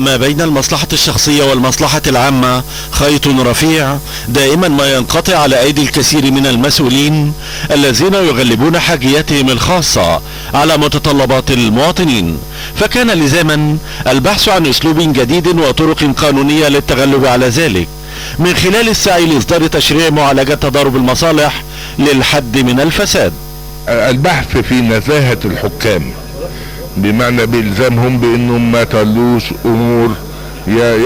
ما بين المصلحة الشخصية والمصلحة العامة خيط رفيع دائما ما ينقطع على أيدي الكثير من المسؤولين الذين يغلبون حاجياتهم الخاصة على متطلبات المواطنين، فكان لزاما البحث عن أسلوب جديد وطرق قانونية للتغلب على ذلك من خلال السعي لإصدار تشريع معالجة تضارب المصالح للحد من الفساد. البحث في نزاهة الحكام، بمعنى بإلزامهم بأنهم ما تولوش أمور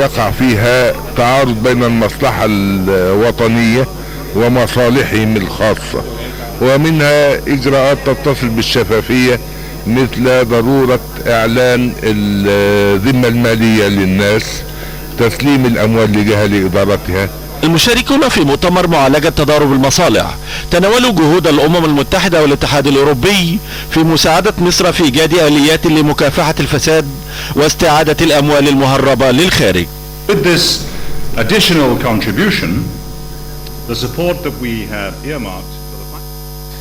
يقع فيها تعارض بين المصلحة الوطنية ومصالحهم الخاصة، ومنها إجراءات تتصل بالشفافية مثل ضرورة إعلان الذمة المالية للناس، تسليم الأموال لجهة لإدارتها. المشاركون في مؤتمر معالجة تضارب المصالح تناولوا جهود الأمم المتحدة والاتحاد الأوروبي في مساعدة مصر في إيجاد آليات لمكافحة الفساد واستعادة الأموال المهربة للخارج. With this additional contribution, the support that we have earmarked.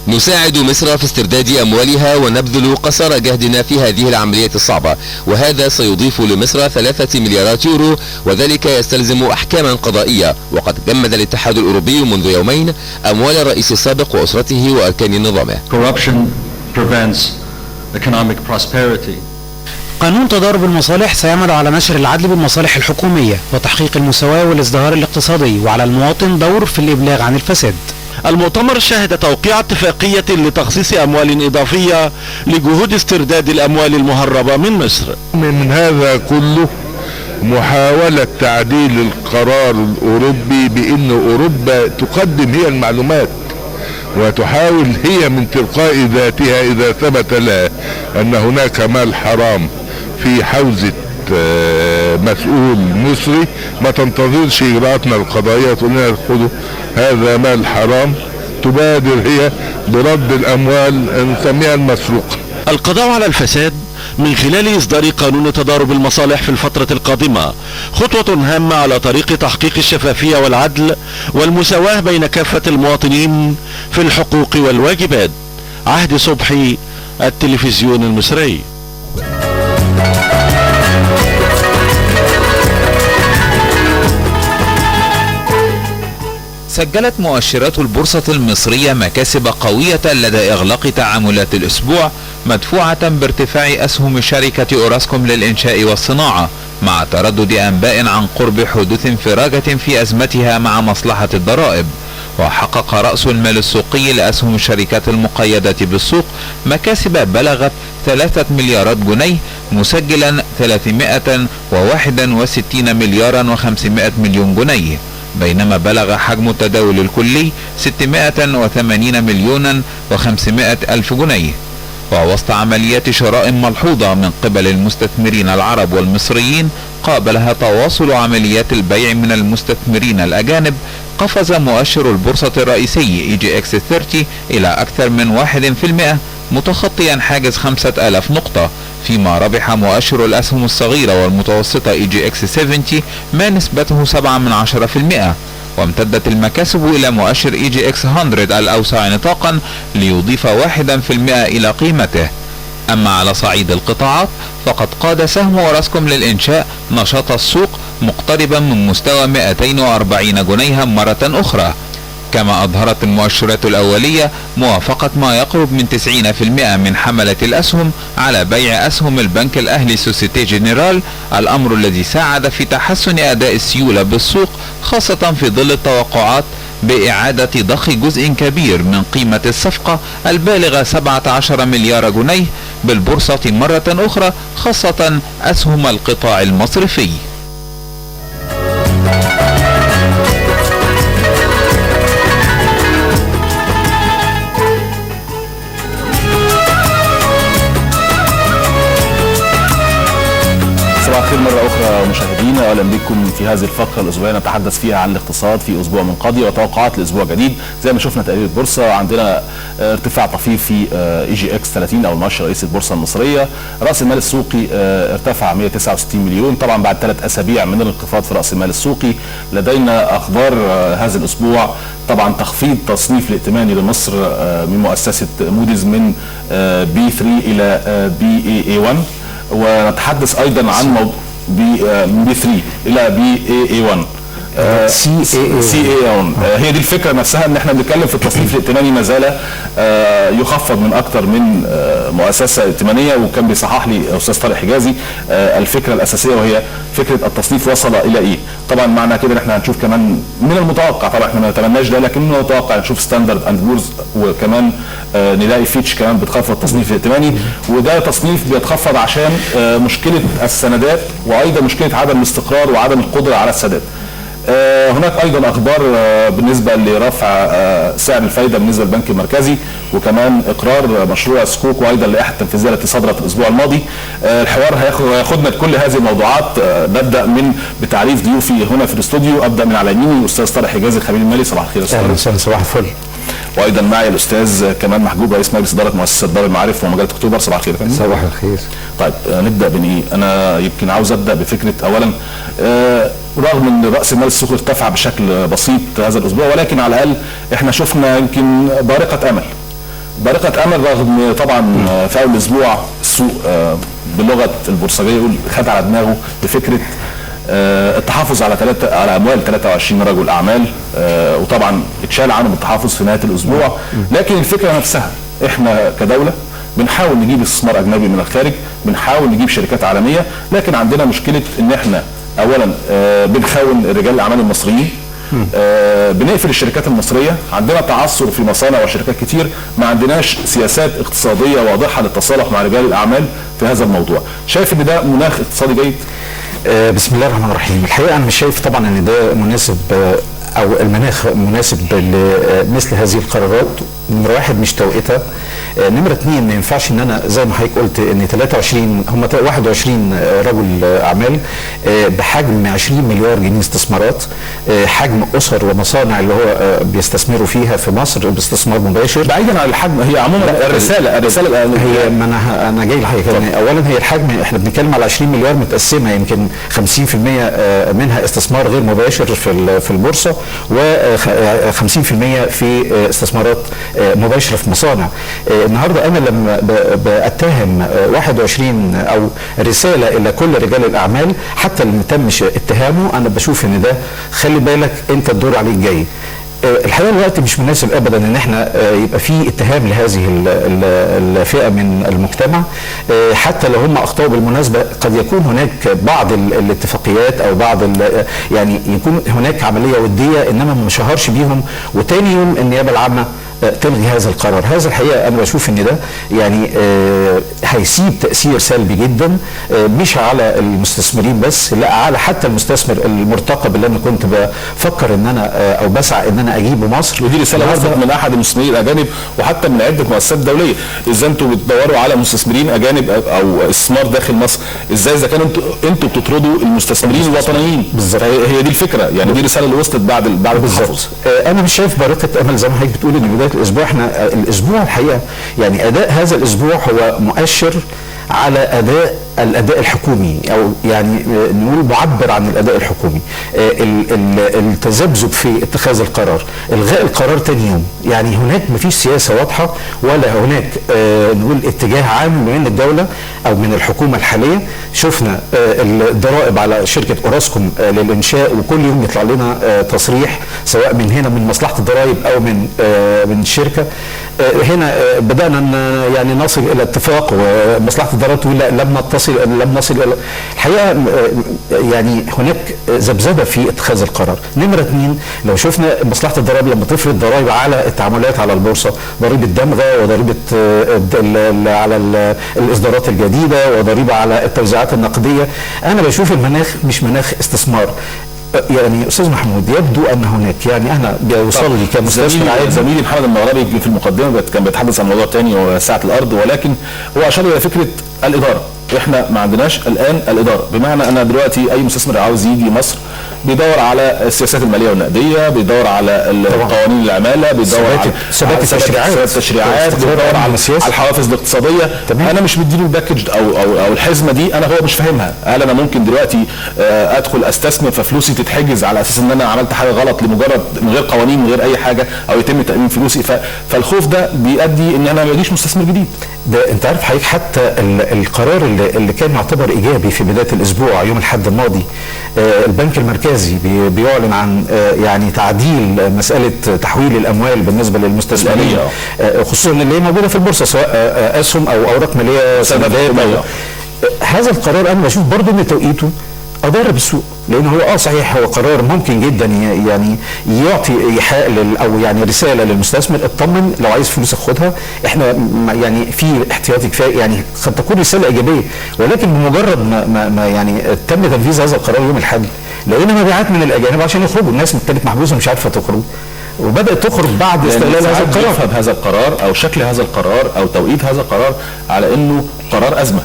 نساعد مصر في استرداد أموالها ونبذل قصارى جهدنا في هذه العملية الصعبة، وهذا سيضيف لمصر 3 مليارات يورو، وذلك يستلزم أحكاما قضائية. وقد جمد الاتحاد الأوروبي منذ يومين أموال الرئيس السابق وأسرته وأركان نظامه. Corruption prevents economic prosperity. قانون تضارب المصالح سيعمل على نشر العدل بالمصالح الحكومية وتحقيق المساواة والازدهار الاقتصادي، وعلى المواطن دور في الإبلاغ عن الفساد. المؤتمر شهد توقيع اتفاقية لتخصيص أموال إضافية لجهود استرداد الأموال المهربة من مصر. من هذا كله محاولة تعديل القرار الأوروبي بأن أوروبا تقدم هي المعلومات وتحاول هي من تلقاء ذاتها إذا ثبت لها أن هناك مال حرام في حوزة مسؤول مصري، ما تنتظرش إجراءاتنا القضائية تقول لنا خذوا هذا مال حرام، تبادر هي برد الأموال نسميها المسروقة. القضاء على الفساد من خلال إصدار قانون تضارب المصالح في الفترة القادمة خطوة هامة على طريق تحقيق الشفافية والعدل والمساواة بين كافة المواطنين في الحقوق والواجبات. عهد صبحي، التلفزيون المصري. سجلت مؤشرات البورصة المصرية مكاسب قوية لدى إغلاق تعاملات الأسبوع، مدفوعة بارتفاع أسهم شركة أوراسكوم للإنشاء والصناعة، مع تردد أنباء عن قرب حدوث انفراجة في أزمتها مع مصلحة الضرائب. وحقق رأس المال السوقي لأسهم الشركات المقيدة بالسوق مكاسب بلغت 3 مليارات جنيه، مسجلا 361 مليارا و500 مليون جنيه، بينما بلغ حجم التداول الكلي 680 مليونا و500 ألف جنيه. ووسط عمليات شراء ملحوظة من قبل المستثمرين العرب والمصريين قابلها تواصل عمليات البيع من المستثمرين الأجانب، قفز مؤشر البورصة الرئيسي EGX 30 إلى أكثر من 1%، متخطيا حاجز 5000 نقطة، فيما ربح مؤشر الأسهم الصغيرة والمتوسطة EGX 70 ما نسبته 0.7%، وامتدت المكاسب إلى مؤشر EGX 100 الأوسع نطاقا ليضيف 1% إلى قيمته. أما على صعيد القطاعات فقد قاد سهم أوراسكوم للإنشاء نشاط السوق مقتربا من مستوى 240 جنيها مرة أخرى، كما أظهرت المؤشرات الأولية موافقة ما يقرب من 90% من حملة الأسهم على بيع أسهم البنك الأهلي سوسيتي جنرال، الأمر الذي ساعد في تحسن أداء السيولة بالسوق، خاصة في ظل التوقعات بإعادة ضخ جزء كبير من قيمة الصفقة البالغة 17 مليار جنيه بالبورصة مرة أخرى، خاصة أسهم القطاع المصرفي. صباح الخير مرة أخرى مشاهدينا، أهلا بكم في هذه الفقرة الأسبوعية نتحدث فيها عن الاقتصاد في أسبوع منقضي وتوقعات لأسبوع جديد. زي ما شفنا تقرير البورصة عندنا ارتفاع طفيف في EGX 30 أو المؤشر الرئيسي البورصة المصرية. رأس المال السوقي ارتفع 169 مليون، طبعا بعد 3 أسابيع من الانخفاض في رأس المال السوقي. لدينا أخبار هذا الأسبوع، طبعا تخفيض تصنيف الائتماني لمصر من مؤسسة موديز من B3 إلى BAA1، ونتحدث ايضا عن من بي 3 الى بي اي 1 CA1. هي دي الفكره نفسها، ان احنا بنتكلم في التصنيف الائتماني ما زال يخفض من اكثر من مؤسسه ائتمانيه، وكان بيصحح لي استاذ طارق حجازي الفكره الاساسيه، وهي فكره التصنيف وصل الى ايه. طبعا معنى كده ان احنا هنشوف كمان من المتوقع، طبعا احنا ما نتمناش ده، لكن من المتوقع نشوف ستاندرد اند بورز، وكمان نلاقي فيتش كمان بتخفض التصنيف الائتماني، وده تصنيف بيتخفض عشان مشكله السندات، وايضا مشكله عدم الاستقرار وعدم القدره على السداد. هناك ايضا اخبار بالنسبه لرفع سعر الفائده بالنسبه للبنك المركزي، وكمان اقرار مشروع سكوك، وايضا اللائحه التنفيذيه التي صدرت الاسبوع الماضي. الحوار هياخدنا لكل هذه الموضوعات. نبدا من بتعريف ضيوفي هنا في الاستوديو. ابدا من على يميني الاستاذ طارق حجازي الخبير المالي. صباح الخير استاذ. اهلا وسهلا. صباح الفل. وايضا معي الاستاذ كمال محجوب رئيس مجلس اداره مؤسسه دار المعارف ومجله اكتوبر. صباح الخير يا فندم. صباح الخير. طيب نبدا بايه؟ انا يمكن عاوز ابدا بفكره اولا، رغم ان راس المال السوق ارتفع بشكل بسيط هذا الاسبوع، ولكن على الاقل احنا شفنا يمكن بارقه امل. بارقه امل رغم طبعا في اول اسبوع السوق بلغه البورصجيه يقول خد على دماغه بفكره التحافظ على اموال 23 رجل اعمال، وطبعا اتشال عنهم التحافظ في نهايه الاسبوع. لكن الفكره نفسها، احنا كدوله بنحاول نجيب استثمار اجنبي من الخارج، بنحاول نجيب شركات عالميه، لكن عندنا مشكله ان احنا اولا بنخون رجال الاعمال المصريين، بنقفل الشركات المصريه، عندنا تعثر في مصانع وشركات كتير، ما عندناش سياسات اقتصاديه واضحه للتصالح مع رجال الاعمال في هذا الموضوع. شايف ان ده مناخ اقتصادي جيد؟ بسم الله الرحمن الرحيم. الحقيقه انا مش شايف طبعا ان ده مناسب، او المناخ مناسب لمثل هذه القرارات. نمرة واحد مش توقيتها. نمرة اتنين ما ينفعش ان انا زي ما حضرتك قلت ان 23 هم 21 رجل اعمال بحجم 20 مليار جنيه استثمارات، حجم اسر ومصانع اللي هو بيستثمروا فيها في مصر باستثمار مباشر. بعيدا عن الحجم، هي عموما الرساله هي ما انا جاي لحضرتك. يعني اولا هي الحجم، احنا بنتكلم على 20 مليار متقسمه، يمكن 50% منها استثمار غير مباشر في البورصه، و50% في استثمارات مباشره في مصانع. النهارده انا لما بتهم 21 او رساله الى كل رجال الاعمال، حتى اللي ما تمش اتهامه، انا بشوف ان ده خلي بالك انت الدور عليك جاي. الحقيقه الوقت مش مناسب ابدا ان احنا يبقى في اتهام لهذه الفئه من المجتمع، حتى لو هم اخطاوا. بالمناسبه قد يكون هناك بعض الاتفاقيات او بعض يعني يكون هناك عمليه وديه، انما ما شهرش بيهم، وتاني يوم النيابه العامه تلغي هذا القرار. هذا الحقيقه انا بشوف ان ده يعني هيسيب تاثير سلبي جدا، مش على المستثمرين بس، لا على حتى المستثمر المرتقب اللي انا كنت بفكر ان انا او بسعى ان انا اجيبه مصر. ودي رساله وصلت من احد المستثمرين الاجانب وحتى من عده مؤسسات دوليه. ازاي انتوا بتدوروا على مستثمرين اجانب او استثمار داخل مصر؟ ازاي اذا كانوا انتوا بتطردوا المستثمرين الوطنيين؟ بالظبط. هي دي الفكره، يعني دي الرساله اللي وصلت بعد التحفظ. انا مش شايف بارقه امل زي ما حضرتك بتقول ان بدايه الاسبوع. احنا الاسبوع الحقيقه يعني اداء هذا الاسبوع هو مؤشر على الاداء الحكومي، او يعني نقول معبر عن الاداء الحكومي. التذبذب في اتخاذ القرار، الغاء القرار تاني يوم، يعني هناك مفيش سياسه واضحه، ولا هناك نقول اتجاه عام من الدوله او من الحكومه الحاليه. شفنا الضرائب على شركه اوراسكوم للانشاء، وكل يوم يطلع لنا تصريح سواء من هنا من مصلحه الضرائب او من الشركه. هنا بدانا يعني نصل الى اتفاق، ومصلحه الضرائب تقول لا لم نصل الى الحقيقه. يعني هناك ذبذبه في اتخاذ القرار. نمره اثنين، لو شفنا مصلحه الضرائب لما تفرض ضرائب على التعاملات على البورصه، ضريبه دمغه، وضريبه على الاصدارات الجديده، وضريبه على التوزيعات النقديه، انا بشوف المناخ مش مناخ استثمار. يعني استاذ محمود، يبدو ان هناك، يعني انا بيوصل لي كمستثمر عادي. زميلي محمد المغربي في المقدمه كان بيتحدث عن موضوع ثاني وهو ساعه الارض، ولكن هو اشار الى فكره الاداره. احنا ما عندناش الان الاداره، بمعنى انا دلوقتي اي مستثمر عاوز يجي مصر بيدور على السياسات الماليه والنقديه، بيدور على قوانين العماله، بيدور على ثبات التشريعات، بيدور على الحوافز الاقتصاديه. انا مش مديله الباكج او الحزمه دي، انا هو مش فاهمها. هل انا ممكن دلوقتي ادخل استثمر ففلوسي تتحجز على اساس ان انا عملت حاجه غلط لمجرد من غير قوانين من غير اي حاجه، او يتم تامين فلوسي؟ فالخوف ده بيؤدي ان انا ما يجيش مستثمر جديد. ده انت عارف حضرتك حتى القرار اللي كان يعتبر ايجابي في بدايه الاسبوع يوم الاحد الماضي، البنك المركزي بيعلن عن يعني تعديل مساله تحويل الاموال بالنسبه للمستثمرين، خصوصا اللي هي موجوده في البورصه سواء اسهم او اوراق ماليه سندات. هذا القرار انا بشوف برضه ان توقيته اضر بالسوق، لان هو صحيح هو قرار ممكن جدا يعني يعطي ايحاء او يعني رساله للمستثمر اطمن لو عايز فلوسك خدها، احنا يعني في احتياطي كفايه، يعني قد تكون رساله ايجابيه، ولكن بمجرد ما يعني تم تنفيذ هذا القرار يوم الاحد لقينا مبيعات من الاجانب عشان يخرجوا، الناس كانت محبوسه مش عارفه تخرج وبدات تخرج بعد استغلال هذا القرار. يفهم هذا القرار او شكل هذا القرار او توقيت هذا القرار على انه قرار ازمه،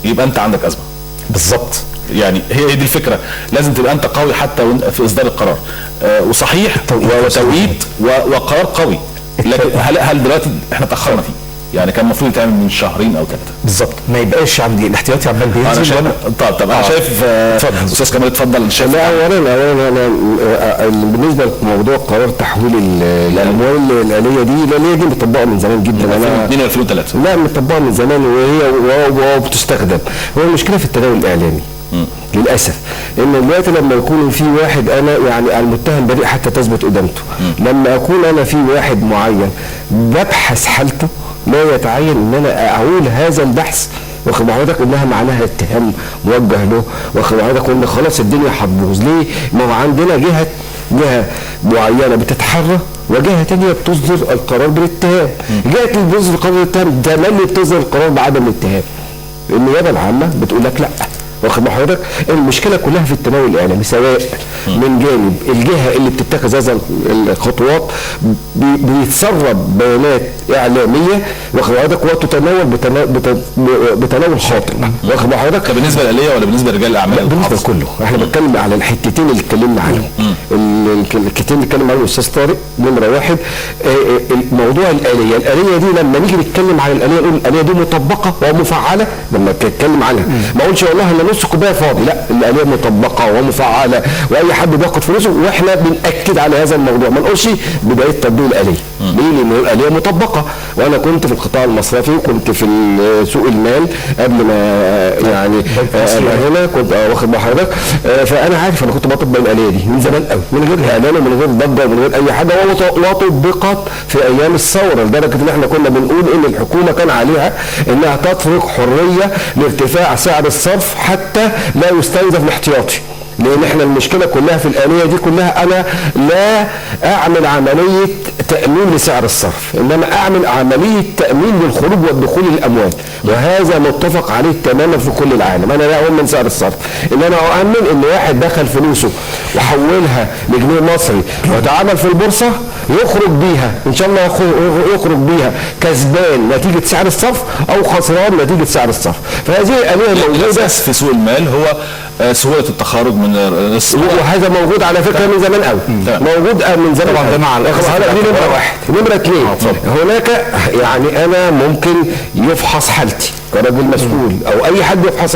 يبقى انت عندك ازمه بالظبط. يعني هي دي الفكره، لازم تبقى انت قوي حتى في اصدار القرار، وصحيح وتوقيت وقرار قوي، لكن هل دلوقتي احنا تاخرنا فيه؟ يعني كان المفروض يتعمل من شهرين او 3 بالظبط، ما يبقاش عندي الاحتياطي عمال بينزل. طب انا شايف استاذ كمال اتفضل. شايف لا اولا انا بالنسبه لموضوع قرار تحويل الاموال الاليه دي، الاليه دي مطبقه من زمان جدا، انا 2003 لا مطبقه من زمان وهي وبتستخدم. هو المشكله في التداول الاعلامي للاسف، ان دلوقتي لما يكون في واحد انا يعني المتهم بريء حتى تثبت ادانته، لما اكون انا في واحد معين ببحث حالته لا يتعين ان انا اعول هذا البحث، واخد حضرتك انها معناها اتهام موجه له، واخد حضرتك وان خلاص الدنيا هتبوظ. ليه؟ ما هو عندنا جهه معينه بتتحرى وجهه ثانيه بتصدر القرار بالاتهام. جهه اللي بتصدر القرار بالاتهام ده اللي بتصدر القرار بعدم الاتهام. النيابه العامه بتقول لك لا، واخد حضرتك. المشكله كلها في التناول الاعلامي، سواء من جانب الجهه اللي بتتخذ هذا الخطوات بيتسرب بيانات اعلاميه، واخد حضرتك، وتتناول بتناول خاطئ، واخد حضرتك. بالنسبه للآلية ولا بالنسبه لرجال الاعمال؟ بالنسبه لكله، احنا بنتكلم على الحتتين اللي اتكلمنا عنهم. الحتتين اللي اتكلم عنهم الاستاذ طارق، نمره واحد موضوع الآلية. الآلية دي لما نيجي نتكلم عن الآلية نقول الآلية دي مطبقه ومفعله، لما نتكلم عنها ما اقولش والله الا نص كوبايه فاضي، لا، الآلية مطبقه ومفعله واي حد بياخد فلوسه، واحنا بنأكد على هذا الموضوع، ما نقولش بدايه تطبيق الآلية. ليه؟ لان الآلية مطبقه، وانا كنت في القطاع المصرفي وكنت في سوق المال قبل ما يعني هنا كنت واخد مع حضرتك، فانا عارف انا كنت بطبق الآلية دي من زمان قوي، من غير اعلان ومن غير ضجه ومن غير اي حاجه، وطبقت في ايام الثوره، لدرجه ان احنا كنا بنقول ان الحكومه كان عليها انها تترك حريه لارتفاع سعر الصرف حتى لا يستنزف الاحتياطي. لان احنا المشكله كلها في الآلية دي كلها، انا لا اعمل عمليه تامين لسعر الصرف، انما اعمل عمليه تامين للخروج والدخول الاموال، وهذا متفق عليه تماما في كل العالم. انا لا اؤمن سعر الصرف، ان انا اؤمن ان واحد دخل فلوسه وحولها لجنيه مصري وتعامل في البورصه يخرج بيها ان شاء الله، يخرج بيها كسبان نتيجه سعر الصرف او خسران نتيجه سعر الصرف. فهذه الآلية موجوده في سوق المال، هو سهوله التخارج من وهذا موجود على فكره من زمان قوي، موجود من زمان. طبعا ده مع دي نمره واحد. نمره اثنين، هناك يعني انا ممكن يفحص حالتي كراجل مسؤول او اي حد يفحص،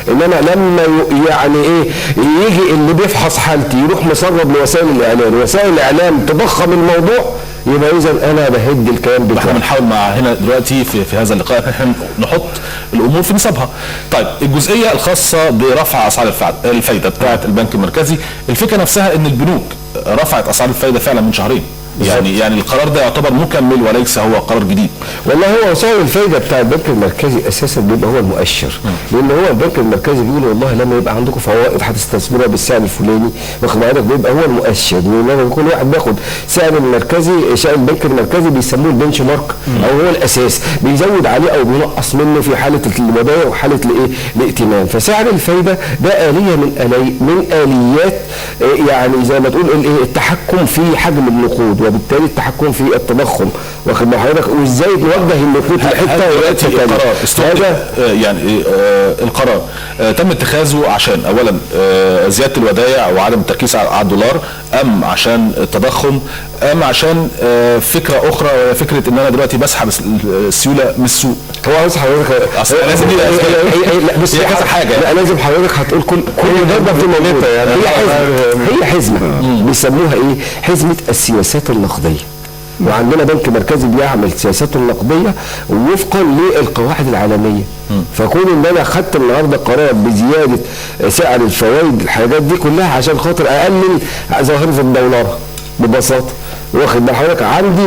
انما لما يعني ايه يجي اللي بيفحص حالتي يروح مسرب لوسائل الاعلام، وسائل الاعلام تضخم الموضوع، يبقى اذا انا بهد الكلام بتاعي. احنا بنحاول مع هنا دلوقتي في هذا اللقاء احنا نحط الامور في نصابها. طيب الجزئيه الخاصه برفع اسعار الفايده بتاعه البنك المركزي، الفكره نفسها ان البنوك رفعت اسعار الفايده فعلا من شهرين، يعني القرار ده يعتبر مكمل وليس هو قرار جديد. والله هو سعر الفايده بتاع البنك المركزي اساسا بيبقى هو المؤشر، لان هو البنك المركزي بيقول والله لما يبقى عندكم فوائد هتستثمروها بالسعر الفلاني، واخد بالك، بيبقى هو المؤشر. لما يكون واحد بياخد سعر المركزي، سعر البنك المركزي بيسموه البنش مارك او هو الاساس، بيزود عليه او بينقص منه في حاله الودائع وحاله الايه الائتمان. فسعر الفايده ده آلية من آليات يعني زي ما تقول التحكم في حجم النقود، وبالتالي التحكم في التضخم، واخد بال حضرتك، وازاي نوجه النقود لحته دلوقتي هذا يعني القرار تم اتخاذه عشان اولا زياده الودائع وعدم التركيز على الدولار، ام عشان التضخم، ام عشان فكره اخرى، فكره ان انا دلوقتي بسحب السيوله من السوق؟ هو عايز حضرتك لازم لا بس هي كذا حاجه، لا لازم حضرتك هتقول كل ده في الموضوع. هي حزمه بيسموها ايه؟ حزمه السياسات النقديه. وعندنا بنك مركزي بيعمل سياساته النقديه وفقا للقواعد العالميه. فكون ان انا خدت النهارده قرار بزياده سعر الفوائد، الحاجات دي كلها عشان خاطر اقلل ظاهره الدولار ببساطه. واخد بال حضرتك؟ عندي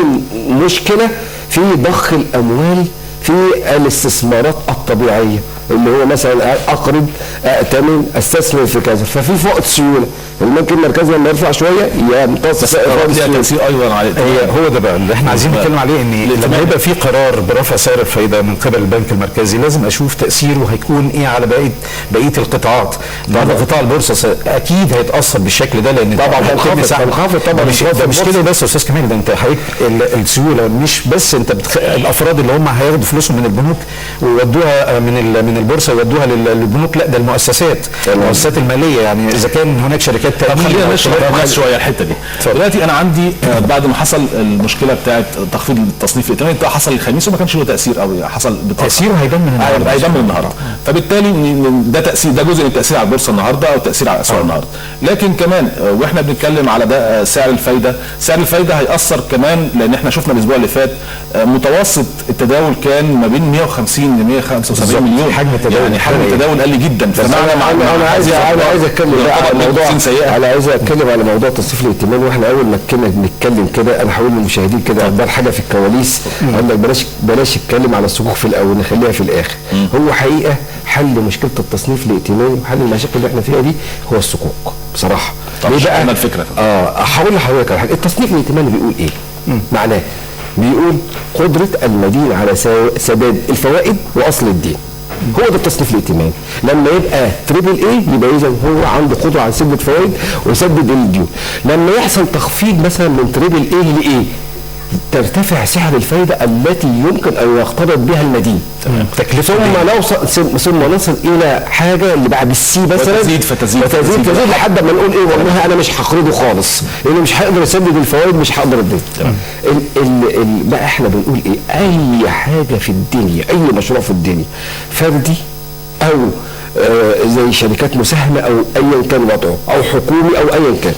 مشكله في ضخ الاموال في الاستثمارات الطبيعيه، اللي هو مثلا اقرض، ائتمن، استثمر في كذا، ففي فائض سيوله. البنك المركزي لما يرفع شويه يمتص فائض تاثير ايضا على هو ده بقى اللي احنا عايزين نتكلم عليه، ان لما يبقى في قرار برفع سعر الفائده من قبل البنك المركزي لازم اشوف تاثيره هيكون ايه على بقيه القطاعات. طبعا قطاع البورصه اكيد هيتاثر بالشكل ده، لان طبعا هنخفض طبعا. ده مش كده بس يا استاذ كمال، ده انت حضرتك السيوله مش بس انت الافراد اللي هم هياخدوا فلوسهم من البنوك ويودوها من البورصه يودوها للبنوك، لا ده المؤسسات الماليه. يعني اذا كان هناك شركات تامين. خلينا نشرح شويه الحته دي. دلوقتي انا عندي بعد ما حصل المشكله بتاعه تخفيض التصنيف الائتماني ده حصل الخميس وما كانش له تاثير قوي، حصل تاثيره هيبان من النهارده. فبالتالي ده تاثير، ده جزء من التاثير على البورصه النهارده او التاثير على اسواق النهارده. لكن كمان واحنا بنتكلم على ده سعر الفايده هياثر كمان، لان احنا شفنا الاسبوع اللي فات متوسط التداول كان ما بين 150 ل 175 مليون. حجم التداول يعني حجم التداول قل جدا. انا عايز اتكلم على موضوع على موضوع تصنيف الائتمان. واحنا اول ما كنا بنتكلم كده انا هقول للمشاهدين كده اخبار حاجه في الكواليس، قال لك بلاش نتكلم على الصكوك في الاول، نخليها في الاخر. هو حقيقه حل مشكله التصنيف الائتماني وحل المشاكل اللي احنا فيها دي هو الصكوك بصراحه. ليه بقى الفكره؟ هقول لحضرتك على حاجه. التصنيف الائتماني بيقول ايه؟ معناه بيقول قدره المدين على سداد الفوائد واصل الدين. هو ده التصنيف الائتماني. لما يبقى تريبل اي يبقى اذا هو عنده قدره على سداد الفوائد ويسدد الديون. لما يحصل تخفيض مثلا من تريبل اي لايه ترتفع سعر الفائده التي يمكن ان يختلط بها المدين. ثم نصل الى حاجه اللي بعد السي مثلا فتزيد لحد ما نقول ايه والله انا مش هقرضه خالص لانه مش هقدر اسدد الفوائد، مش هقدر اديه. بقى احنا بنقول ايه؟ اي حاجه في الدنيا، اي مشروع في الدنيا فردي او زي شركات مساهمه او ايا كان وضعه او حكومي او ايا كان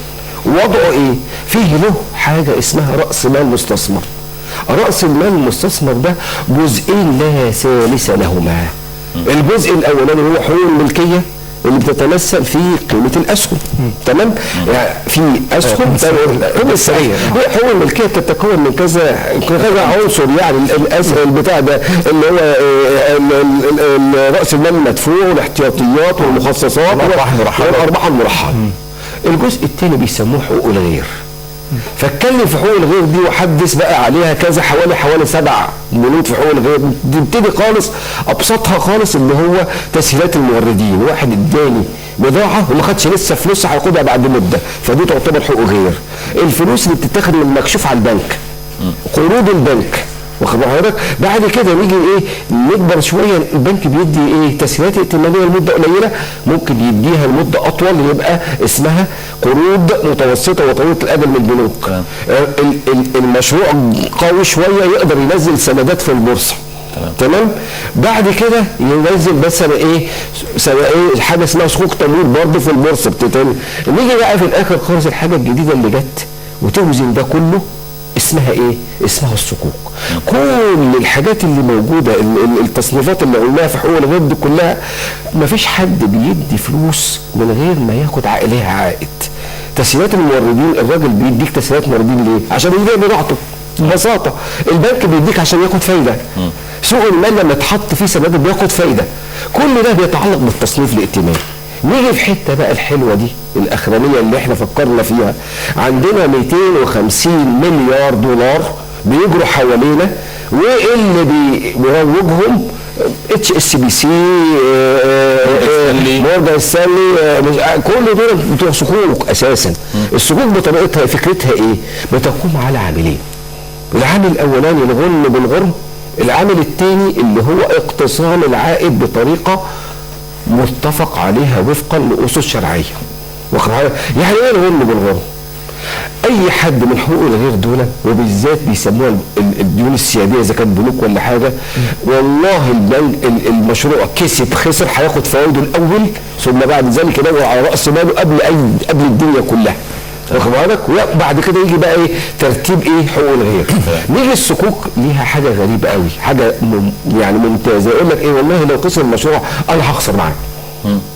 وضعه ايه؟ فيه له حاجه اسمها راس مال مستثمر. راس المال المستثمر ده جزئين لا ثالث لهما. الجزء الاولاني هو حقوق الملكيه اللي بتتمثل في قيمه الاسهم. تمام؟ يعني في اسهم حقوق الملكيه بتتكون من كذا عنصر. يعني البتاع ده اللي هو راس المال المدفوع والاحتياطيات والمخصصات والارباح المرحله. الجزء الثاني بيسموه حقوق الغير. فاتكلم في حقوق الغير دي وحدث بقى عليها كذا حوالي 7 بنود في حقوق الغير. تبتدي خالص ابسطها خالص اللي هو تسهيلات الموردين. واحد اداني بضاعه وما خدش لسه فلوسها هياخدها بعد مده، فدي تعتبر حقوق غير. الفلوس اللي بتتاخد من المكشوف على البنك، قروض البنك، واخد بالك؟ بعد كده نيجي ايه؟ نكبر شويه. البنك بيدي ايه؟ تسهيلات ائتمانيه لمده قليله، ممكن يديها لمده اطول يبقى اسمها قروض متوسطه وطويله الاجل من البنوك. المشروع قوي شويه يقدر ينزل سندات في البورصه. تمام؟ بعد كده ينزل مثلا ايه؟ حاجه اسمها صكوك تمويل برضه في البورصه بتتعمل. نيجي بقى في الاخر خالص الحاجه الجديده اللي جت وتوزن ده كله اسمها ايه؟ اسمها الصكوك. كل الحاجات اللي موجوده التصنيفات اللي قلناها في حقوق الغير دي كلها مفيش حد بيدي فلوس من غير ما ياخد عليها عائد. تسهيلات الموردين، الراجل بيديك تسهيلات موردين ليه؟ عشان يبيع بضاعته ببساطه. البنك بيديك عشان ياخد فايده. سوق المال لما تحط فيه سندات بياخد فايده. كل ده بيتعلق بالتصنيف الائتماني. نيجي في حته بقى الحلوه دي الاخرانيه اللي احنا فكرنا فيها. عندنا 250 مليار دولار بيجروا حوالينا، واللي بيروجهم HSBC، مورجان ستانلي، كل دول بتوع صكوك اساسا. الصكوك بطريقتها فكرتها ايه؟ بتقوم على عاملين. العامل الاولاني الغنم بالغرم، العامل الثاني اللي هو اقتصام العائد بطريقه متفق عليها وفقا لاسس شرعيه. يعني ايه الغنم بالغرم؟ اي حد من حقوق الغير دول وبالذات بيسموها الديون السياديه اذا كانت بنوك ولا حاجه، والله المشروع كسب خسر هياخد فوائده الاول ثم بعد ذلك يدور على راس ماله قبل الدنيا كلها. واخد بالك؟ وبعد كده يجي بقى ايه ترتيب ايه حقوق الغير. نيجي الصكوك ليها حاجه غريبه قوي، حاجه يعني ممتازه، يقول لك ايه والله لو خسر المشروع انا هخسر معاك.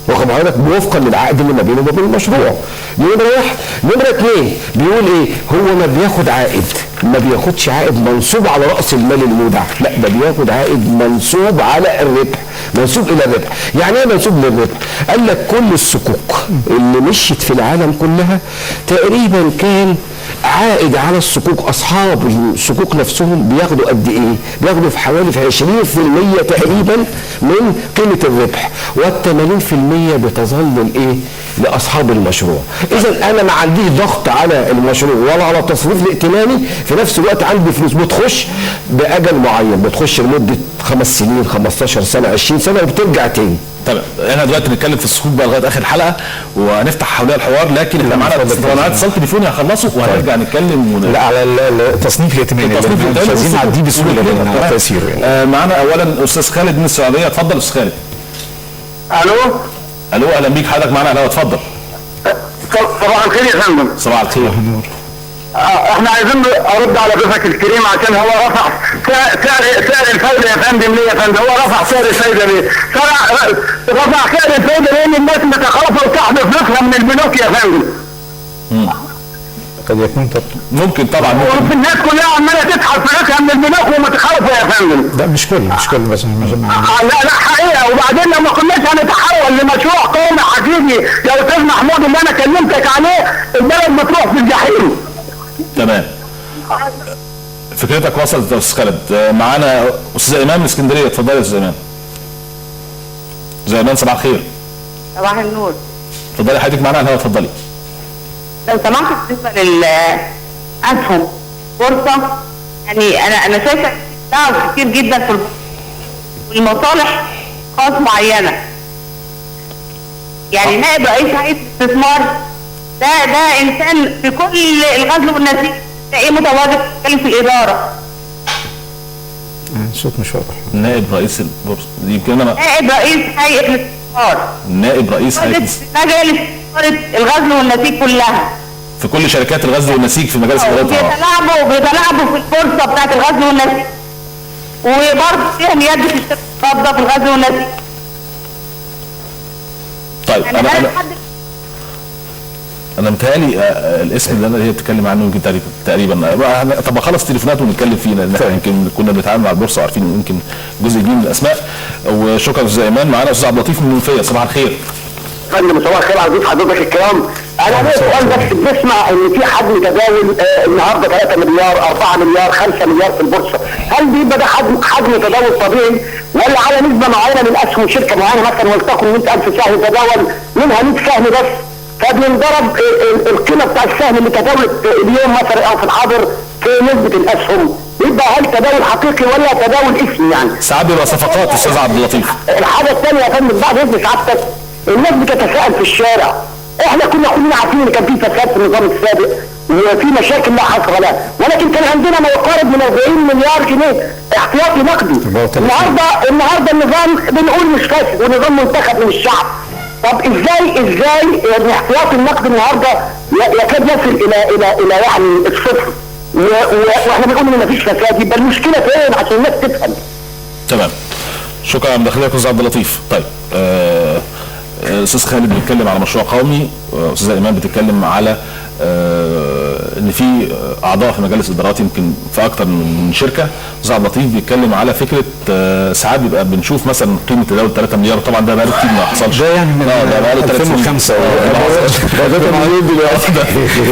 واخد بالك؟ وفقا للعقد اللي ما بينه وما بين المشروع. دي نمره واحد. نمره اثنين بيقول ايه؟ هو ما بياخد عائد، ما بياخدش عائد منصوب على راس المال المودع، لا ده بياخد عائد منصوب على الربح، منسوب الى الربح. يعني ايه منسوب للربح؟ قال لك كل الصكوك اللي مشيت في العالم كلها تقريبا كان عائد على الصكوك، اصحاب الصكوك نفسهم بياخدوا قد ايه؟ بياخدوا في حوالي 20% تقريبا من قيمه الربح، وال80% بتظل الايه؟ لاصحاب المشروع. اذا انا ما عنديش ضغط على المشروع ولا على التصريف الائتماني، في نفس الوقت عندي فلوس بتخش باجل معين، بتخش لمده 5 سنين 15 سنه 20 سنه وبترجع تاني. طيب احنا دلوقتي بنتكلم في الصكوك بقى لغايه اخر الحلقه وهنفتح حواليها الحوار، لكن احنا معانا اتصال تليفوني هخلصه وهنرجع نتكلم لا على التصنيف الائتماني مش عايزين نعديه بسهوله لان تاثيره يعني. معانا اولا استاذ خالد من السعوديه، اتفضل استاذ خالد. الو اهلا بيك حضرتك معانا. الو اتفضل. صباح الخير يا فندم. صباح الخير. احنا عايزين ارد على ضيفك الكريم عشان هو رفع سعر الفايده يا فندم. ليه يا فندم هو رفع سعر الفايده ليه؟ رفع سعر الفايده لان الناس متخوفه وتاخد فلوسها من البنوك يا فندم. قد يكون ممكن طبعا الناس كلها عماله تسحب فلوسها من البنوك ومتخوفه يا فندم. لا مش كل بس لا حقيقه. وبعدين لما كناش هنتحول لمشروع قومي حقيقي يا استاذ محمود اللي انا كلمتك عليه، البلد بتروح في الجحيم. تمام. فكرتك وصلت يا استاذ خالد. معانا استاذ ايمان من اسكندريه، اتفضلي يا استاذ ايمان. استاذ ايمان صباح الخير. صباح النور. اتفضلي حضرتك معانا على الهواء، اتفضلي. لو سمحت بالنسبه للاسهم بورصه، يعني انا شايفه تعب كتير جدا في المصالح خاص معينه. يعني نائب رئيس هيئه الاستثمار ده انسان في كل الغزل والنسيج تلاقيه متواجد في الاداره. صوت مش واضح. نائب رئيس البورصه يمكن انا نائب رئيس هيئه الاستثمار. نائب رئيس هيئه مجلس الغزل والنسيج كلها في كل شركات الغزل والنسيج في مجالس ادارتها. بيتلاعبوا في البورصه بتاعت الغزل والنسيج، وبرضه فيهم يد في الشركه في الغزل والنسيج. طيب يعني انا متهيألي الاسم اللي هي بتتكلم عنه يمكن تقريبا طب اخلص تليفونات ونتكلم فيه، لان احنا يمكن كنا بنتعامل مع البورصه وعارفين يمكن جزء كبير من الاسماء. وشكرا استاذ ايمان. معانا استاذ عبد اللطيف من المنوفيه، صباح الخير. فندم صباح الخير على ضيوف حضرتك الكرام. انا ليه سؤال بس، بنسمع ان في حجم تداول النهارده 3 مليار 4 مليار 5 مليار في البورصه، هل بيبقى ده حجم تداول طبيعي ولا على نسبه معينه من اسهم شركه معينه مثلا ولتكن 100,000 سهم تداول منها 100 سهم بس، فبينضرب القيمه بتاع السهم اللي تداولت اليوم مثلا او في الحاضر في نسبه الاسهم، يبقى هل تداول حقيقي ولا تداول اسمي يعني؟ ساعات بيبقى صفقات استاذ عبد اللطيف. الحاجه الثانيه يا فندم بعد اذن سعادتك، الناس بتتساءل في الشارع، احنا كلنا عارفين ان كان في فساد في النظام السابق وفي مشاكل لا حصر لها، ولكن كان عندنا ما يقارب من 40 مليار جنيه احتياطي نقدي. النهارده النظام بنقول مش فاسد والنظام منتخب من الشعب. طب ازاي يعني احتياطي النقد النهارده يكاد يصل الى يعني الصفر، واحنا بنقول ان مفيش فساد، يبقى المشكله فين عشان الناس تفهم. تمام. شكرا على مداخلتك استاذ عبد اللطيف. طيب استاذ خالد بيتكلم على مشروع قومي، استاذ ايمان بتتكلم على ان في اعضاء في مجالس الادارات يمكن في اكتر من شركه. استاذ عبد اللطيف بيتكلم على فكره ساعات بيبقى بنشوف مثلا قيمه تداول 3 مليار، طبعا ده بقاله كتير ما حصلش. ده يعني من ده بقاله 2005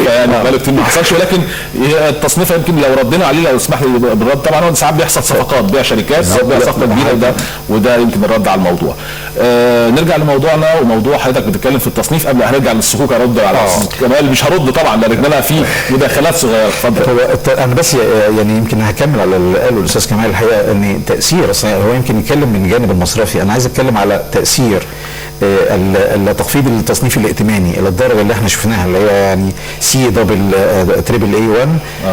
يعني بقاله كتير ما حصلش، ولكن التصنيف يمكن لو ردينا عليه لو اسمح لي بالرد، طبعا هو ساعات بيحصل صفقات بيع شركات او بيع صفقه كبيره، وده يمكن الرد على الموضوع. نرجع لموضوعنا وموضوع حضرتك بتتكلم في التصنيف. قبل هنرجع للصكوك ارد على كمال، مش هرد طبعا لان انا في مداخلات صغيره. اتفضل. انا بس يعني يمكن هكمل على اللي قاله الاستاذ كمال. الحقيقه ان تاثير هو يمكن يتكلم من الجانب المصرفي، انا عايز اتكلم على تاثير التخفيض التصنيف الائتماني الى الدرجه اللي احنا شفناها اللي هي يعني سي دبل تريبل اي 1.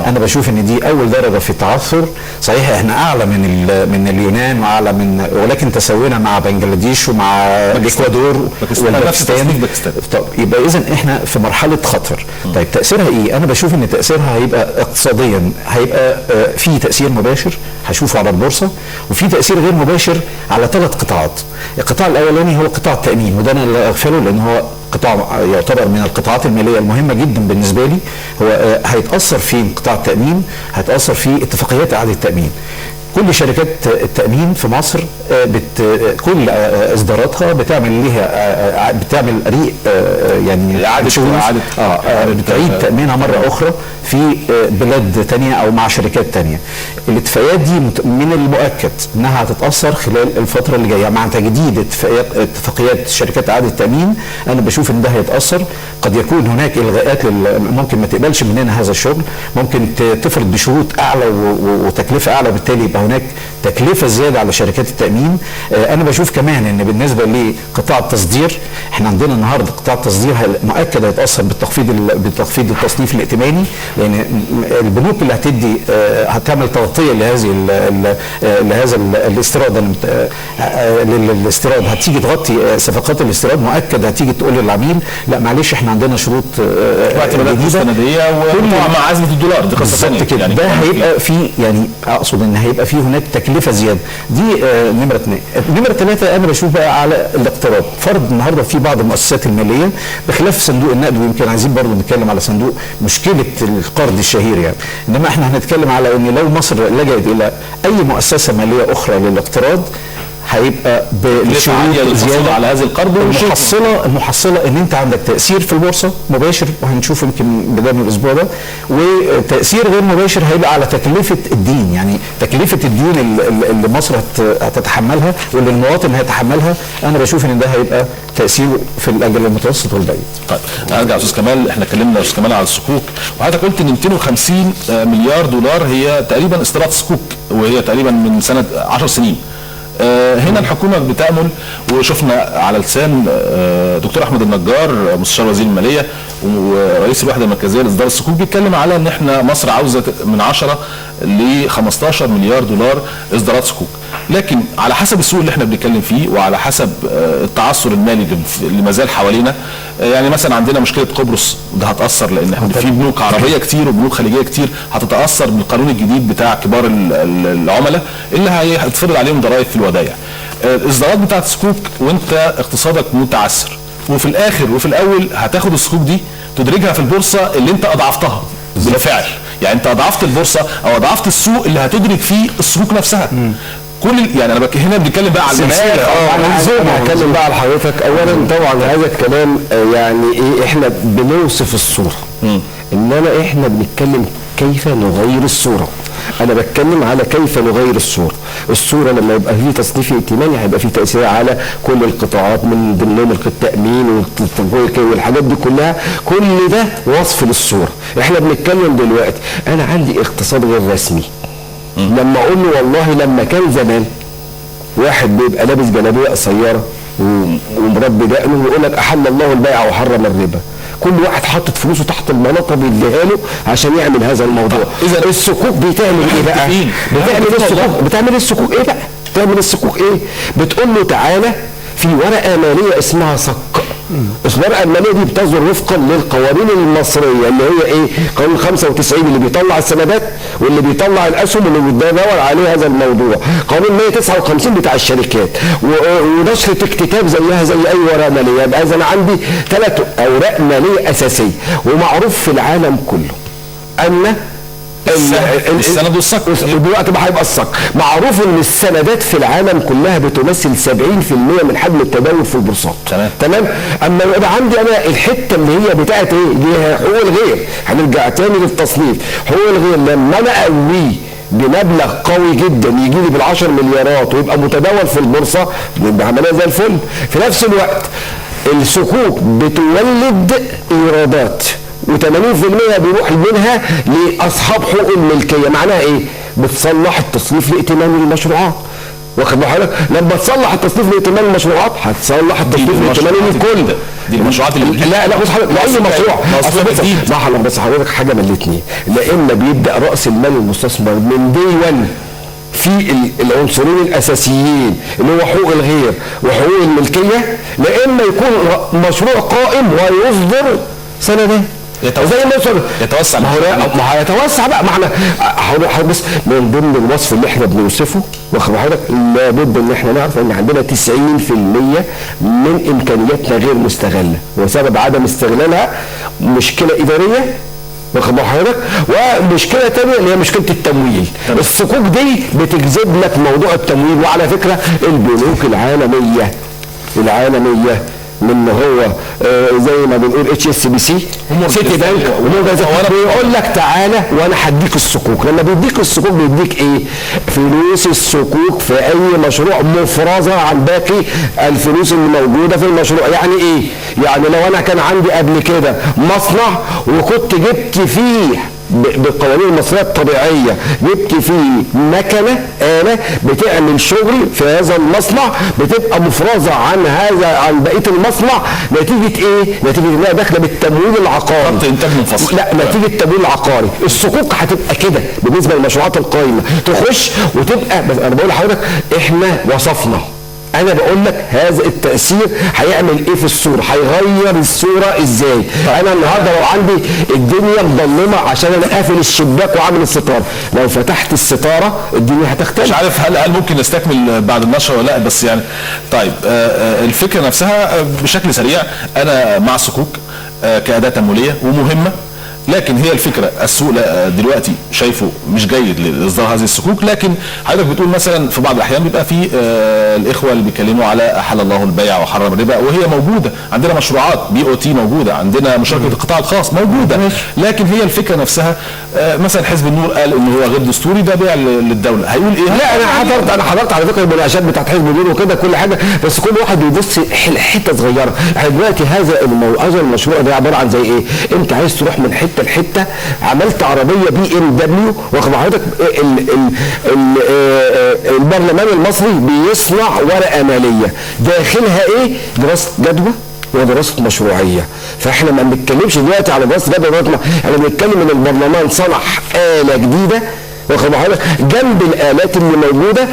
انا بشوف ان دي اول درجه في التعثر. صحيح احنا اعلى من اليونان واعلى من، ولكن تساوينا مع بنجلاديش ومع الاكوادور والباكستان. طب يبقى اذا احنا في مرحله خطر. طيب تاثيرها ايه؟ انا بشوف ان تاثيرها هيبقى اقتصاديا، هيبقى في تاثير مباشر هشوفه على البورصه، وفي تاثير غير مباشر على 3 قطاعات. القطاع الاولاني هو قطاع التامين، وده انا اللي اغفله لان هو قطاع يعتبر من القطاعات الماليه المهمه جدا بالنسبه لي. هو هيتاثر في قطاع التامين، هيتاثر في اتفاقيات اعاده التامين. كل شركات التأمين في مصر كل إصداراتها بتعمل ريق يعني إعادة بتعيد تأمينها مرة أخرى في بلاد تانية أو مع شركات تانية. الاتفاقيات دي من المؤكد أنها هتتأثر خلال الفترة اللي جاية مع تجديد اتفاقيات شركات إعادة التأمين. أنا بشوف أن ده هيتأثر. قد يكون هناك إلغاءات ممكن ما تقبلش مننا هذا الشغل، ممكن تفرض بشروط أعلى وتكلفة أعلى، وبالتالي يبقى هناك تكلفة زيادة على شركات التأمين. أنا بشوف كمان أن بالنسبة لقطاع التصدير، احنا عندنا النهاردة قطاع التصدير مؤكد هيتأثر بالتخفيض التصنيف الائتماني، لأن البنوك اللي هتعمل تغطية لهذا الاستيراد للاستيراد، هتيجي تغطي صفقات الاستيراد، مؤكد هتيجي تقول للعميل لا معلش احنا عندنا شروط جديدة سندية مع أزمة الدولار، دي قصة ثانية كده. يعني ده هيبقى في، يعني أقصد ان هيبقى في هناك تكلفة زيادة. دي نمرة 2. نمرة 3 انا بشوف بقى على الاقتراض. فرض النهارده في بعض المؤسسات المالية بخلاف صندوق النقد، ويمكن عايزين برضه نتكلم على صندوق مشكلة القرض الشهير يعني، انما احنا هنتكلم على ان لو مصر لجأت الى اي مؤسسة مالية اخرى للاقتراض هيبقى بشروط زياده على هذا القرض. المحصله ان انت عندك تاثير في البورصه مباشر، وهنشوف يمكن بدايه من الاسبوع ده، وتاثير غير مباشر هيبقى على تكلفه الدين، يعني تكلفه الديون اللي مصر هتتحملها واللي المواطن هيتحملها. انا بشوف ان ده هيبقى تاثيره في الاجل المتوسط والبعيد. طيب ارجع استاذ كمال، احنا اتكلمنا استاذ كمال على الصكوك، وحضرتك قلت ان 250 مليار دولار هي تقريبا استيراد صكوك، وهي تقريبا من سنه 10 سنين. هنا الحكومه بتأمل، وشفنا على لسان دكتور احمد النجار مستشار وزير الماليه ورئيس الوحده المركزيه لاصدار الصكوك، بيتكلم على ان احنا مصر عاوزه من 10 ل 15 مليار دولار اصدارات صكوك. لكن على حسب السوق اللي احنا بنتكلم فيه وعلى حسب التعثر المالي اللي ما زال حوالينا، يعني مثلا عندنا مشكله قبرص، ده هتاثر لان احنا في بنوك عربيه كتير وبنوك خليجيه كتير هتتاثر بالقانون الجديد بتاع كبار العملاء اللي هيتفرض عليهم ضرائب في الودائع. الاصدارات بتاعت الصكوك وانت اقتصادك متعثر، وفي الاخر وفي الاول هتاخد الصكوك دي تدرجها في البورصه اللي انت اضعفتها بالفعل، يعني انت اضعفت البورصه او اضعفت السوق اللي هتدرج فيه الصكوك نفسها. يعني انا هنا بنتكلم بقى على المناخ. انا هتكلم بقى على حضرتك. اولا طبعا هذا الكلام يعني ايه، احنا بنوصف الصوره، انما احنا بنتكلم كيف نغير الصوره. انا بتكلم على كيف نغير الصوره. الصوره لما يبقى فيه تصنيف ائتماني هيبقى فيه تاثير على كل القطاعات، من ضمنهم التامين والحاجات دي كلها. كل ده وصف للصوره. احنا بنتكلم دلوقتي انا عندي اقتصاد غير رسمي. لما اقول له والله لما كان زمان واحد بيبقى لابس جلابيه قصيره ومربي دقنه ويقول لك احل الله البيع وحرم الربا، كل واحد حاطط فلوسه تحت المناطه بيديها له عشان يعمل هذا الموضوع. اذا الصكوك بتعمل ايه بقى؟ بتعمل الصكوك ايه بقى؟ بتعمل الصكوك ايه؟ بتقول له تعالى في ورقه ماليه اسمها صك. الورقه الماليه دي بتصدر وفقا للقوانين المصريه اللي هي ايه؟ قانون 95 اللي بيطلع السندات واللي بيطلع الاسهم واللي بيدور عليه هذا الموضوع، قانون 159 بتاع الشركات، ونشره اكتتاب زيها زي اي ورقه ماليه. يبقى اذا انا عندي 3 اوراق ماليه اساسيه، ومعروف في العالم كله ان السند والصك دلوقتي بقى هيبقى الصك. معروف ان السندات في العالم كلها بتمثل 70% من حجم التداول في البورصات. تمام. اما يبقى عندي انا الحته اللي هي بتاعت ايه؟ دي حقوق الغير. هنرجع تاني للتصنيف. حقوق الغير لما انا اقويه بمبلغ قوي جدا يجي لي بال10 مليارات ويبقى متداول في البورصه، بيبقى عمليه زي الفل. في نفس الوقت الصكوك بتولد ايرادات و80% بيروح منها لاصحاب حقوق الملكيه. معناها ايه؟ بتصلح التصنيف الائتماني للمشروعات. واخد بال حضرتك؟ لما تصلح التصنيف الائتماني للمشروعات هتصلح التصنيف الائتماني للكل. دي المشروعات اللي لا بص حضرتك، لاي مشروع صح. بس حضرتك حاجه من الاثنين، لا اما بيبدا راس المال المستثمر من دي 1 في العنصرين الاساسيين اللي هو حقوق الغير وحقوق الملكيه، لا اما يكون مشروع قائم ويصدر سندات زي ما يتوسع. ما هو هيتوسع بقى. ما احنا بس من ضمن الوصف اللي احنا بنوصفه واخد حضرتك لابد ان احنا نعرف ان عندنا 90% من امكانياتنا غير مستغله، وسبب عدم استغلالها مشكله اداريه واخد حضرتك، ومشكله ثانيه اللي هي مشكله التمويل. الصكوك دي بتجذب لك موضوع التمويل. وعلى فكره البنوك العالميه من هو زي ما بنقول HSBC سيتي بانك بيقول لك تعالى وانا هديك الصكوك. لما بيديك الصكوك بيديك ايه؟ فلوس الصكوك في اي مشروع مفرزه عن باقي الفلوس اللي موجوده في المشروع. يعني ايه؟ يعني لو انا كان عندي قبل كده مصنع وكنت جبت فيه بالقوانين المصريه الطبيعيه، جبت فيه مكنه آلة بتعمل شغل في هذا المصنع، بتبقى مفرزه عن بقيه المصنع نتيجه ايه؟ نتيجه انها داخله بالتمويل العقاري. خط انتاج منفصل. لا، نتيجه التمويل العقاري. الصكوك هتبقى كده بالنسبه للمشروعات القائمه، تخش وتبقى. بس انا بقول لحضرتك احنا وصفنا، انا بقول لك هذا التأثير هيعمل ايه في الصورة، هيغير الصورة ازاي. انا النهارده لو عندي الدنيا مظلمة عشان انا قافل الشباك وعامل الستارة، لو فتحت الستارة الدنيا هتختلف. مش عارف هل ممكن نستكمل بعد النشرة ولا لا، بس يعني طيب الفكرة نفسها بشكل سريع. انا مع الصكوك كأداة تمويلية ومهمة، لكن هي الفكره السوق دلوقتي شايفه مش جيد لاصدار هذه الصكوك. لكن حضرتك بتقول مثلا في بعض الاحيان بيبقى في الاخوه اللي بيتكلموا على احل الله البيع وحرم الربا، وهي موجوده عندنا مشروعات BOT موجوده، عندنا مشاركه القطاع الخاص موجوده. لكن هي الفكره نفسها مثلا حزب النور قال ان هو غير دستوري، ده بيع للدوله، هيقول ايه؟ لا انا حضرت على فكره المناقشات بتاعت حزب النور وكده كل حاجه، بس كل واحد بيبص حته صغيره. احنا دلوقتي هذا المشروع ده عباره عن زي ايه؟ انت عايز تروح من حته لحته، عملت عربيه BMW واخد حضرتك. البرلمان المصري بيصنع ورقه ماليه داخلها ايه؟ دراسه جدوى ودراسه مشروعيه. فاحنا ما بنتكلمش دلوقتي على دراسه جدوى، احنا بنتكلم ان البرلمان صنع آلة جديده واخد حضرتك جنب الآلات اللي موجوده.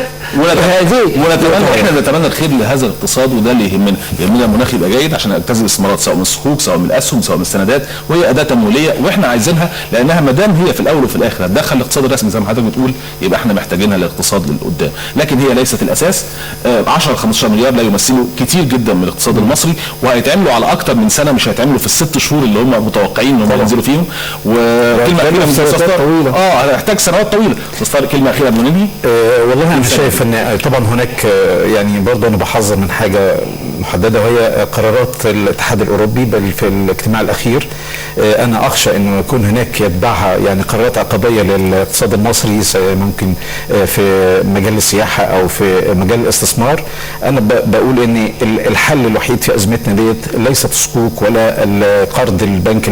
احنا نتمنى الخير لهذا الاقتصاد، وده اللي يهمنا المناخ يبقى جيد عشان نجتذب استثمارات سواء من الصكوك سواء من الاسهم سواء من السندات، وهي اداه تمويليه واحنا عايزينها، لانها ما دام هي في الاول وفي الاخر هتدخل الاقتصاد الرسمي زي ما حضرتك بتقول، يبقى احنا محتاجينها للاقتصاد للقدام. لكن هي ليست الاساس. 10-15 مليار لا يمثلوا كتير جدا من الاقتصاد المصري، وهيتعملوا على اكتر من سنه، مش هيتعملوا في ال6 شهور اللي هم متوقعين ان هم ينزلوا فيهم. وكلمه اخيره من هيحتاج سنوات طويله. كلمه اخيره من نبي. والله انا شايف ان طبعا هناك يعني برضه انا بحذر من حاجه محدده، وهي قرارات الاتحاد الاوروبي بل في الاجتماع الاخير. انا اخشى انه يكون هناك يتبعها يعني قرارات عقابيه للاقتصاد المصري، ممكن في مجال السياحه او في مجال الاستثمار. انا بقول ان الحل الوحيد في ازمتنا ديت ليست الصكوك ولا القرض البنك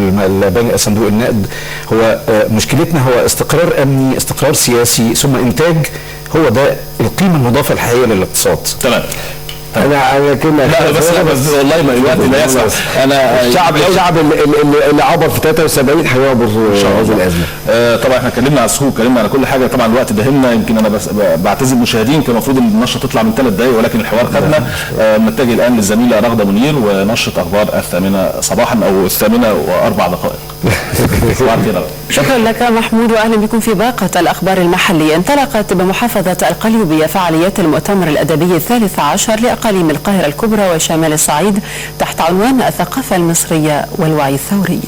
صندوق النقد. هو مشكلتنا هو استقرار امني، استقرار سياسي، ثم انتاج. هو ده القيمه المضافه الحقيقيه للاقتصاد. تمام. انا كلمه لا بس والله ما الوقت لا يسمح. انا الشعب اللي عبر في 73 هيعبر هذه الازمه. طبعا احنا اتكلمنا على السوق، اتكلمنا على كل حاجه، طبعا الوقت داهمنا. يمكن انا بس بعتذر للمشاهدين، كان المفروض النشره تطلع من 3 دقائق ولكن الحوار خدنا. نتجه الان للزميله رغده منير ونشره اخبار 8 صباحا او 8:04. شكرا لك محمود، واهلا بكم في باقة الاخبار المحلية. انطلقت بمحافظة القليوبية فعاليات المؤتمر الادبي ال13 لاقاليم القاهرة الكبرى وشمال الصعيد تحت عنوان الثقافة المصرية والوعي الثوري.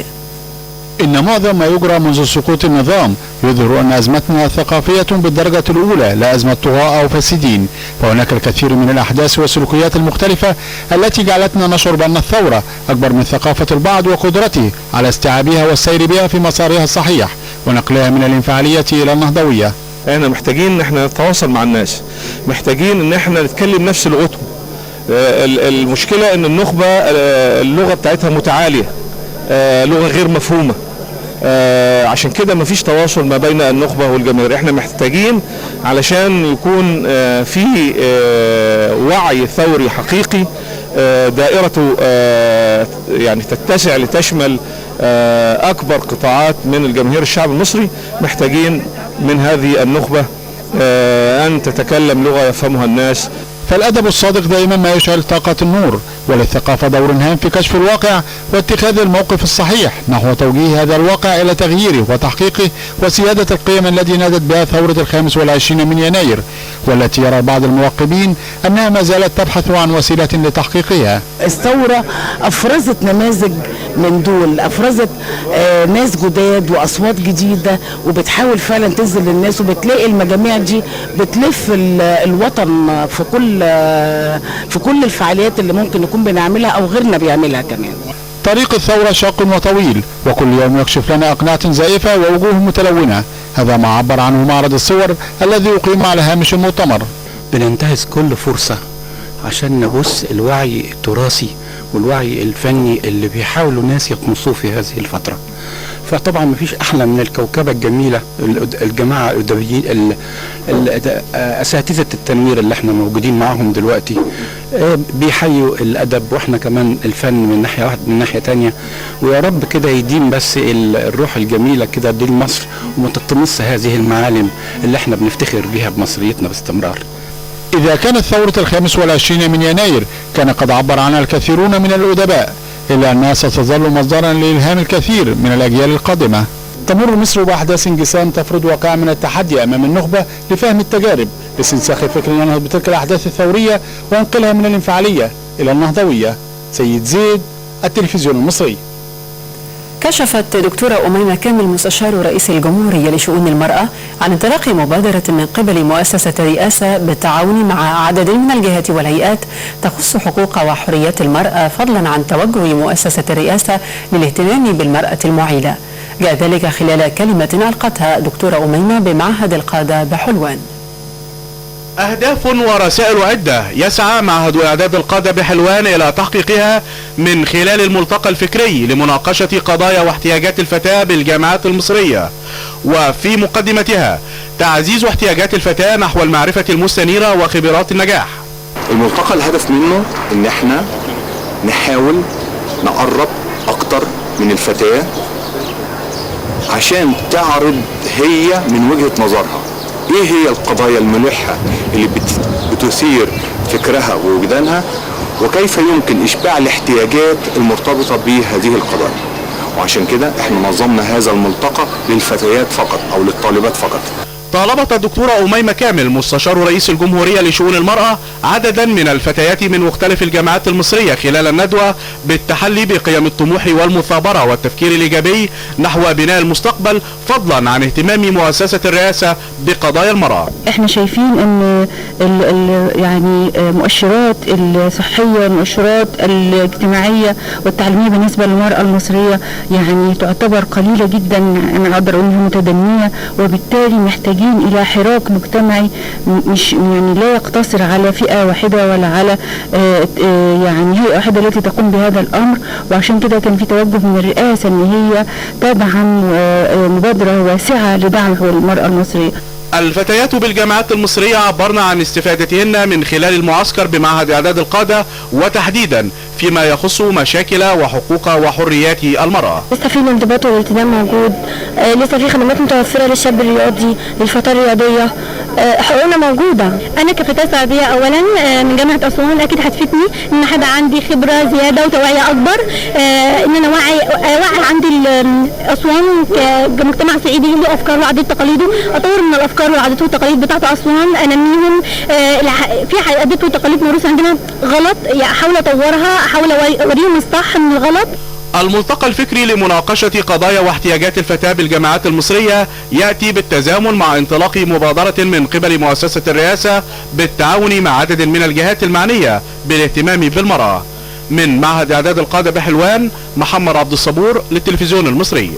إن معظم ما يجرى منذ سقوط النظام يظهر أن أزمتنا ثقافية بالدرجة الأولى، لا أزمة طغاة أو فاسدين. فهناك الكثير من الأحداث والسلوكيات المختلفة التي جعلتنا نشعر بأن الثورة أكبر من ثقافة البعض وقدرته على استيعابها والسير بها في مسارها الصحيح ونقلها من الانفعالية إلى النهضوية. احنا محتاجين ان احنا نتواصل مع الناس، محتاجين ان احنا نتكلم نفس لغتهم. المشكلة ان النخبة اللغة بتاعتها متعالية، لغة غير مفهومة. عشان كده مفيش تواصل ما بين النخبة والجماهير. احنا محتاجين علشان يكون في وعي ثوري حقيقي دائرته يعني تتسع لتشمل أكبر قطاعات من الجماهير الشعب المصري. محتاجين من هذه النخبة أن تتكلم لغة يفهمها الناس. فالأدب الصادق دائما ما يشعل طاقة النور، وللثقافة دور هام في كشف الواقع واتخاذ الموقف الصحيح نحو توجيه هذا الواقع إلى تغييره وتحقيقه وسيادة القيم التي نادت بها ثورة 25 من يناير، والتي يرى بعض المراقبين أنها ما زالت تبحث عن وسيلة لتحقيقها. الثورة أفرزت نماذج من دول، أفرزت ناس جداد وأصوات جديدة، وبتحاول فعلا تنزل للناس، وبتلاقي المجاميع دي بتلف الوطن في كل الفعاليات اللي ممكن نكون بنعملها أو غيرنا بيعملها كمان. طريق الثورة شاق وطويل، وكل يوم يكشف لنا أقنعة زائفة ووجوه متلونة. هذا ما عبر عنه معرض الصور الذي يقيم على هامش المؤتمر. بننتهز كل فرصة عشان نبث الوعي التراثي والوعي الفني اللي بيحاولوا الناس يطمسوه في هذه الفترة. فطبعا مفيش أحلى من الكوكبة الجميلة الجماعة الأدبيين أساتذة التنوير اللي احنا موجودين معهم دلوقتي، بيحيوا الأدب واحنا كمان الفن من ناحية واحدة من ناحية تانية. ويا رب كده يديم بس الروح الجميلة كده دي لمصر، وما تطمس هذه المعالم اللي احنا بنفتخر بيها بمصريتنا باستمرار. إذا كانت ثورة 25 من يناير كان قد عبر عنها الكثيرون من الأدباء، إلا أنها ستظل مصدرا لإلهام الكثير من الأجيال القادمة. تمر مصر بأحداث انقسام تفرض واقع من التحدي أمام النخبة لفهم التجارب، لاستنساخ فكر ينهض بتلك الأحداث الثورية وينقلها من الانفعالية إلى النهضوية. سيد زيد، التلفزيون المصري. كشفت دكتورة أميمة كامل مستشار رئيس الجمهورية لشؤون المرأة عن انطلاق مبادرة من قبل مؤسسة الرئاسة بالتعاون مع عدد من الجهات والهيئات تخص حقوق وحريات المرأة، فضلا عن توجه مؤسسة الرئاسة للاهتمام بالمرأة المعيلة. جاء ذلك خلال كلمة ألقتها دكتورة أميمة بمعهد القادة بحلوان. أهداف ورسائل عدة يسعى معهد إعداد القادة بحلوان إلى تحقيقها من خلال الملتقى الفكري لمناقشة قضايا واحتياجات الفتاة بالجامعات المصرية، وفي مقدمتها تعزيز احتياجات الفتاة نحو المعرفة المستنيرة وخبرات النجاح. الملتقى الهدف منه إن احنا نحاول نقرب أكتر من الفتاة عشان تعرض هي من وجهة نظرها ايه هي القضايا الملحة اللي بتثير فكرها ووجدانها، وكيف يمكن اشباع الاحتياجات المرتبطة بهذه القضايا. وعشان كده احنا نظمنا هذا الملتقى للفتيات فقط او للطالبات فقط. طالبت الدكتورة أميمة كامل مستشار رئيس الجمهورية لشؤون المرأة عددا من الفتيات من مختلف الجامعات المصرية خلال الندوة بالتحلي بقيم الطموح والمثابرة والتفكير الإيجابي نحو بناء المستقبل، فضلا عن اهتمام مؤسسة الرئاسة بقضايا المرأة. احنا شايفين ان يعني مؤشرات الصحية، المؤشرات الاجتماعية والتعليمية بالنسبة للمرأة المصرية يعني تعتبر قليلة جدا، انا اقدر اقول انها متدنية، وبالتالي محتاجين الى حراك مجتمعي مش يعني لا يقتصر على فئة واحدة ولا على يعني هيئة واحدة التي تقوم بهذا الامر. وعشان كده كان في توجه من الرئاسة ان هي تدعم مبادرة واسعة لدعم المرأة المصرية. الفتيات بالجامعات المصرية عبرن عن استفادتهن من خلال المعسكر بمعهد إعداد القادة، وتحديدا فيما يخص مشاكل وحقوق وحريات المرأة. لسه في الانضباط والالتزام موجود، لسه في خدمات متوفرة للشاب الرياضي، للفتاة الرياضية، حقوقنا موجودة. أنا كفتاة سعودية أولا من جامعة أسوان أكيد هتفيدني إن هبقى عندي خبرة زيادة وتوعية أكبر، إن أنا وعي عندي أسوان كمجتمع صعيدي له أفكار وعادات تقاليده، أطور من الأفكار والعادات والتقاليد بتاعت أسوان، أنميهم. في عادات وتقاليد موروثة عندنا غلط، أحاول أطورها، أحاول أوريهم الصح من الغلط. الملتقى الفكري لمناقشة قضايا واحتياجات الفتاة بالجامعات المصرية يأتي بالتزامن مع انطلاق مبادرة من قبل مؤسسة الرئاسة بالتعاون مع عدد من الجهات المعنية بالاهتمام بالمرأة. من معهد إعداد القادة بحلوان، محمد عبد الصبور للتلفزيون المصري.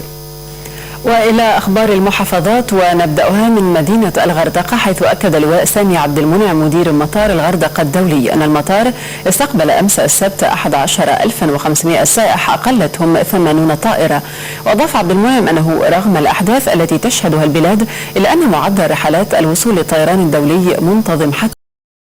وإلى أخبار المحافظات ونبدأها من مدينة الغردقة، حيث أكد اللواء سامي عبد المنعم مدير مطار الغردقة الدولي أن المطار استقبل أمس السبت 11,500 سائح أقلتهم 80 طائرة. وأضاف عبد المنعم أنه رغم الأحداث التي تشهدها البلاد إلا أن معدل رحلات الوصول للطيران الدولي منتظم حتى